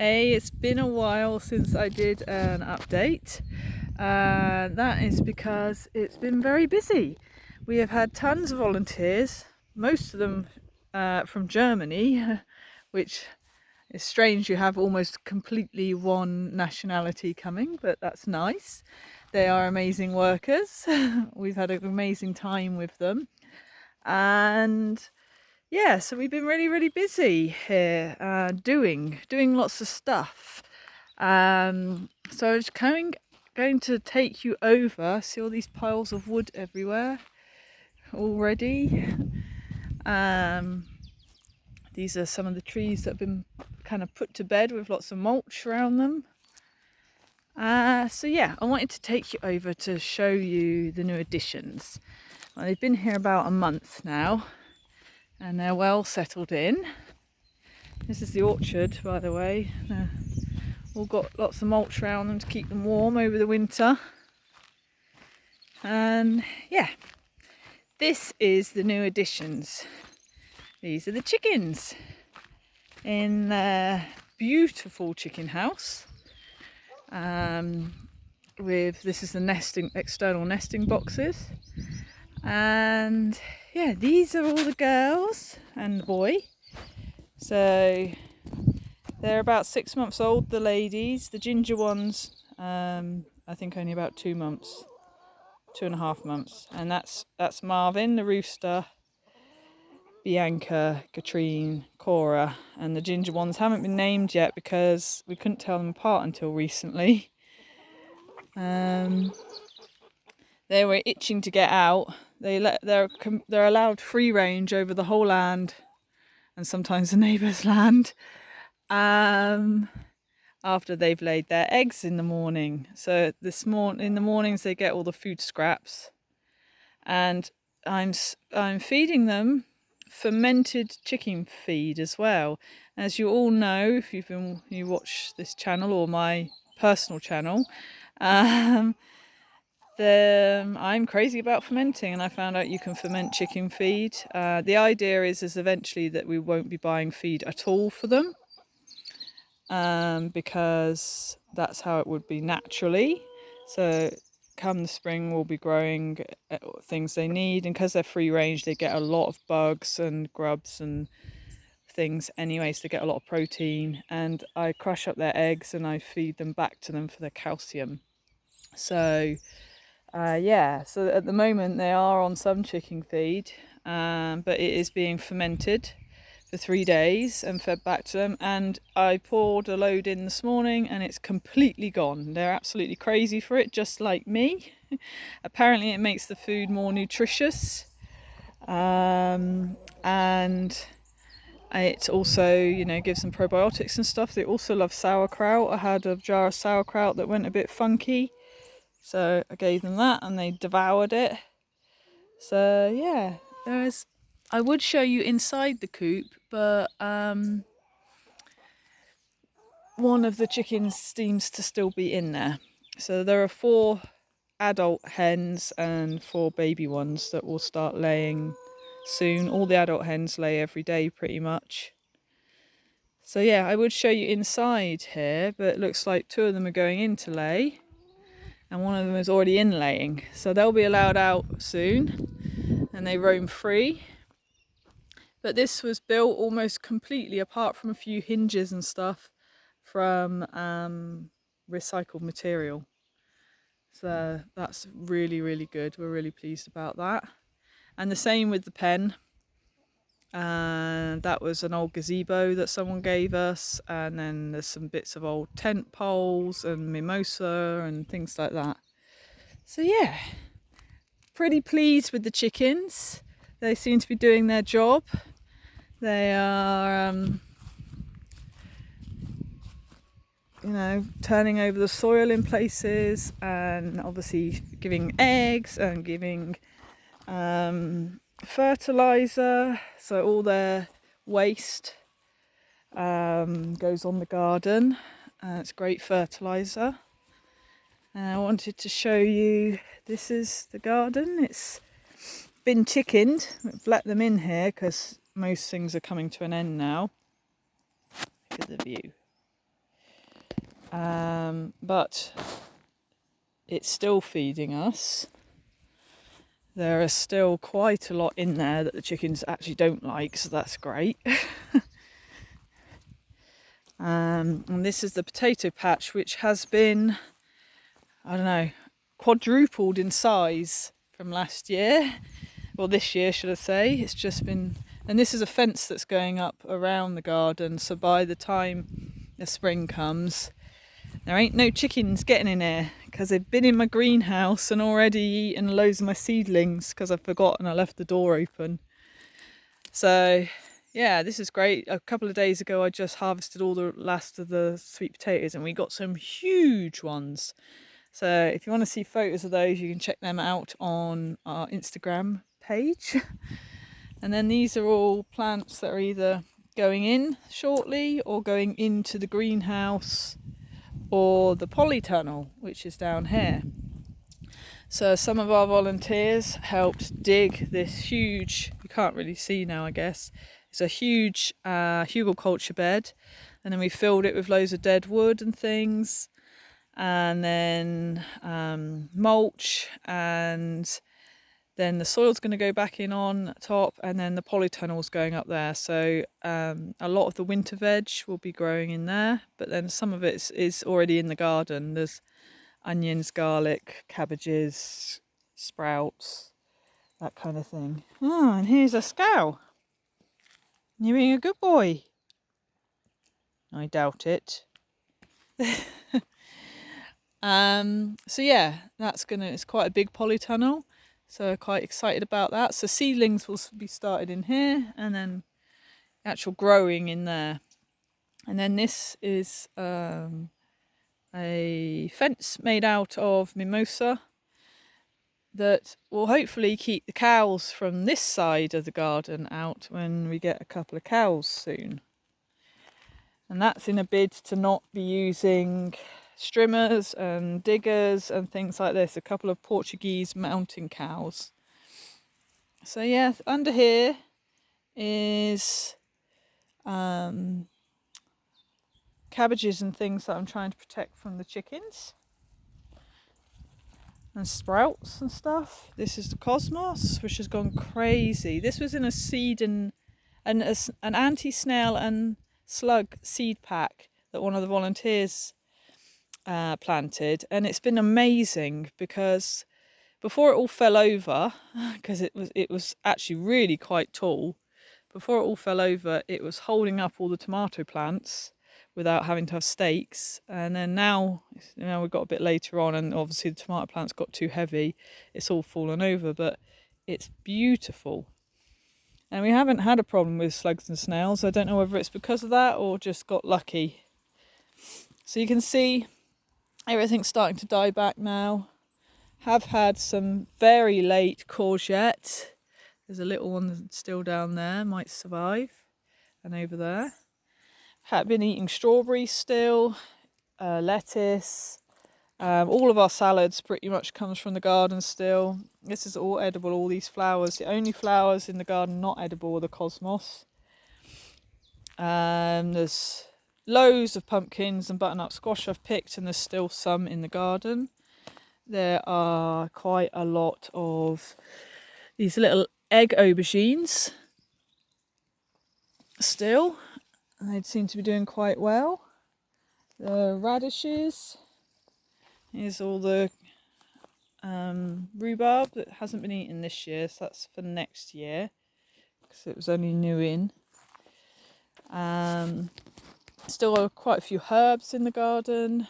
Hey, it's been a while since I did an update. That is because it's been very busy. We have had tons of volunteers, most of them from Germany, which is strange. You have almost completely one nationality coming, but that's nice. They are amazing workers. We've had an amazing time with them. And yeah, so we've been really busy here, doing lots of stuff. So I was going to take you over. See all these piles of wood everywhere already. These are some of the trees that have been kind of put to bed with lots of mulch around them. So yeah, I wanted to take you over to show you the new additions. Well, they've been here about a month now, and they're well settled in. This is the orchard, by the way. They're all got lots of mulch around them to keep them warm over the winter. And yeah, this is the new additions. These are the chickens in their beautiful chicken house. This is the external nesting boxes. And yeah, these are all the girls and the boy. So they're about 6 months old, the ladies. The ginger ones, I think only about 2 months, 2.5 months. And that's Marvin, the rooster, Bianca, Katrine, Cora, and the ginger ones haven't been named yet because we couldn't tell them apart until recently. They were itching to get out. They're allowed free range over the whole land and sometimes the neighbour's land. After they've laid their eggs in the morning. So in the mornings they get all the food scraps, and I'm feeding them fermented chicken feed as well. As you all know, if you watch this channel or my personal channel, I'm crazy about fermenting, and I found out you can ferment chicken feed. The idea is eventually that we won't be buying feed at all for them. Because that's how it would be naturally. So come the spring we'll be growing things they need, and because they're free range they get a lot of bugs and grubs and things anyway, so they get a lot of protein, and I crush up their eggs and I feed them back to them for their calcium. So so at the moment they are on some chicken feed, but it is being fermented for 3 days and fed back to them. And I poured a load in this morning and it's completely gone. They're absolutely crazy for it, just like me. Apparently it makes the food more nutritious, and it also, gives them probiotics and stuff. They also love sauerkraut. I had a jar of sauerkraut that went a bit funky, so I gave them that and they devoured it. So yeah, I would show you inside the coop, but one of the chickens seems to still be in there. So there are 4 adult hens and 4 baby ones that will start laying soon. All the adult hens lay every day pretty much. So yeah, I would show you inside here, but it looks like 2 of them are going in to lay and 1 of them is already in laying. So they'll be allowed out soon and they roam free. But this was built almost completely, apart from a few hinges and stuff, from recycled material. So that's really good. We're really pleased about that. And the same with the pen. That was an old gazebo that someone gave us, and then there's some bits of old tent poles and mimosa and things like that. So yeah, pretty pleased with the chickens. They seem to be doing their job. They are, turning over the soil in places, and obviously giving eggs and giving fertilizer. So all their waste goes on the garden. It's great fertilizer. And I wanted to show you, this is the garden. It's been chickened. We've let them in here because most things are coming to an end now. Look at the view. but it's still feeding us. There is still quite a lot in there that the chickens actually don't like, so that's great. And this is the potato patch, which has been, I don't know, quadrupled in size from last year. Well, this year, should I say. It's just been... And this is a fence that's going up around the garden, so by the time the spring comes, there ain't no chickens getting in here, because they've been in my greenhouse and already eaten loads of my seedlings because I've forgotten I left the door open. So yeah, this is great. A couple of days ago I just harvested all the last of the sweet potatoes and we got some huge ones. So if you want to see photos of those, you can check them out on our Instagram page. And then these are all plants that are either going in shortly or going into the greenhouse or the polytunnel, which is down here. So some of our volunteers helped dig this huge, you can't really see now I guess, it's a huge hugelkultur bed, and then we filled it with loads of dead wood and things, and then mulch, and then the soil's going to go back in on top, and then the polytunnel's going up there. So a lot of the winter veg will be growing in there, but then some of it is already in the garden. There's onions, garlic, cabbages, sprouts, that kind of thing. Oh, and here's a scow. You're being a good boy. I doubt it. So yeah, it's quite a big polytunnel. So quite excited about that. So seedlings will be started in here and then actual growing in there. And then this is a fence made out of mimosa that will hopefully keep the cows from this side of the garden out when we get a couple of cows soon. And that's in a bid to not be using strimmers and diggers and things like this. A couple of Portuguese mountain cows. So yeah, under here is cabbages and things that I'm trying to protect from the chickens. And sprouts and stuff. This is the cosmos, which has gone crazy. This was in a seed and an anti-snail and slug seed pack that one of the volunteers planted, and it's been amazing because before it all fell over, because it was actually really quite tall, before it all fell over it was holding up all the tomato plants without having to have stakes. And then now we've got a bit later on and obviously the tomato plants got too heavy, it's all fallen over, but it's beautiful. And we haven't had a problem with slugs and snails. I don't know whether it's because of that or just got lucky. So you can see everything's starting to die back now. Have had some very late courgette. There's a little one still down there, might survive. And over there. Have been eating strawberries still, lettuce. All of our salads pretty much comes from the garden still. This is all edible, all these flowers. The only flowers in the garden not edible are the cosmos. There's loads of pumpkins and butternut squash I've picked, and there's still some in the garden. There are quite a lot of these little egg aubergines still. They seem to be doing quite well. The radishes. Here's all the rhubarb that hasn't been eaten this year, so that's for next year because it was only new in. Still are quite a few herbs in the garden,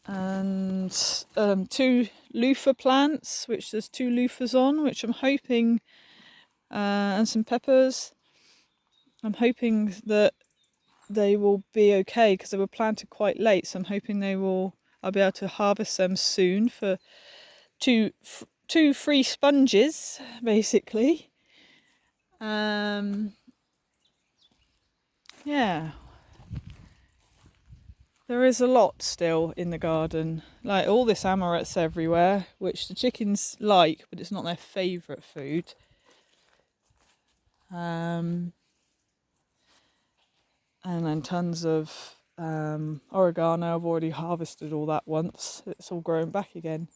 and 2 loofah plants, which there's 2 loofahs on, which I'm hoping, and some peppers. I'm hoping that they will be okay because they were planted quite late, so I'm hoping I'll be able to harvest them soon for two free sponges, basically. Yeah. There is a lot still in the garden. Like all this amaret's everywhere, which the chickens like, but it's not their favourite food. And then tons of Oregano, I've already harvested all that once. It's all growing back again.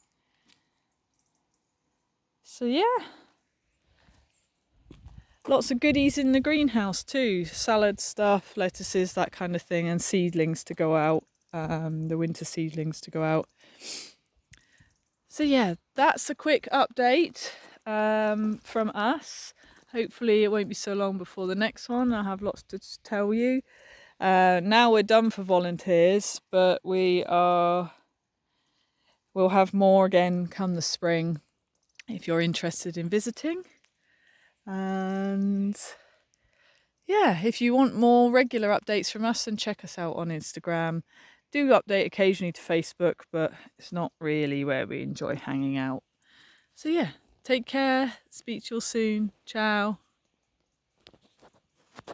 So yeah, lots of goodies in the greenhouse too. Salad stuff, lettuces, that kind of thing, and seedlings to go out, the winter seedlings to go out. So yeah, that's a quick update from us. Hopefully it won't be so long before the next one. I'll have lots to tell you. Now we're done for volunteers, but we'll have more again come the spring if you're interested in visiting. And yeah, if you want more regular updates from us, then check us out on Instagram. Do update occasionally to Facebook, but it's not really where we enjoy hanging out. So yeah, take care. Speak to you all soon. Ciao.